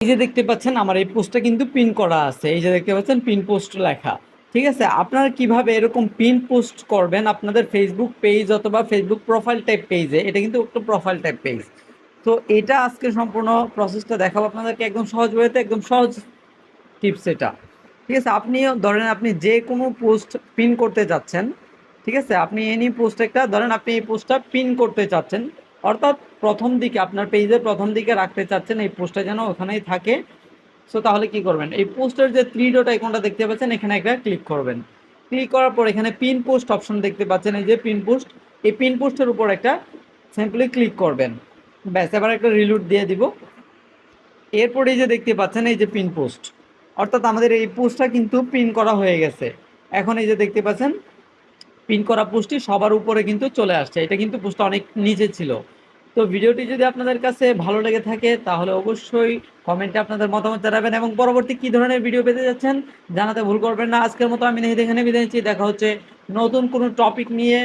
এই যে দেখতে পাচ্ছেন আমার এই পোস্টটা কিন্তু পিন করা আছে, এই যে দেখতে পাচ্ছেন পিন পোস্ট লেখা। ঠিক আছে, আপনারা কিভাবে এরকম পিন পোস্ট করবেন আপনাদের ফেসবুক পেজ অথবা ফেসবুক প্রোফাইল টাইপ পেজে, এটা কিন্তু একটা প্রোফাইল টাইপ পেজ। তো এটা আজকে সম্পূর্ণ প্রসেসটা দেখাবো আপনাদেরকে একদম সহজ ওয়েতে, একদম সহজ টিপস এটা। ঠিক আছে, আপনি ধরেন আপনি যে কোনো পোস্ট পিন করতে যাচ্ছেন। ঠিক আছে, আপনি এনি পোস্ট একটা ধরেন, আপনি এই পোস্টটা পিন করতে চাচ্ছেন, অর্থাৎ প্রথম দিকে আপনার পেজের প্রথম দিকে রাখতে চাচ্ছেন, এই পোস্টটা যেন ওখানেই থাকে। সো তাহলে কি করবেন, এই পোস্টের যে থ্রি ডট আইকনটা দেখতে পাচ্ছেন এখানে একটা ক্লিক করবেন। ক্লিক করার পর এখানে পিন পোস্ট অপশন দেখতে পাচ্ছেন, এই যে পিন পোস্ট, এই পিন পোস্টের উপর একটা সিম্পলি ক্লিক করবেন। ব্যাস, এবার একটা রিলোড দিয়ে দিব। এরপর এই যে দেখতে পাচ্ছেন এই যে পিন পোস্ট, অর্থাৎ আমাদের এই পোস্টটা কিন্তু পিন করা হয়ে গেছে। এখন এই যে দেখতে পাচ্ছেন পিন করা পোস্টটি সবার উপরে কিন্তু চলে আসছে, এটা কিন্তু পোস্টটা অনেক নিচে ছিল। তো ভিডিওটি যদি আপনাদের কাছে ভালো লেগে থাকে তাহলে অবশ্যই কমেন্টে আপনাদের মতামত জানাবেন, এবং পরবর্তী কী ধরনের ভিডিও পেতে যাচ্ছেন জানাতে ভুল করবেন না। আজকের মতো আমি নাহিদ এখানে বিদায় নিচ্ছি, দেখা হচ্ছে নতুন কোনো টপিক নিয়ে।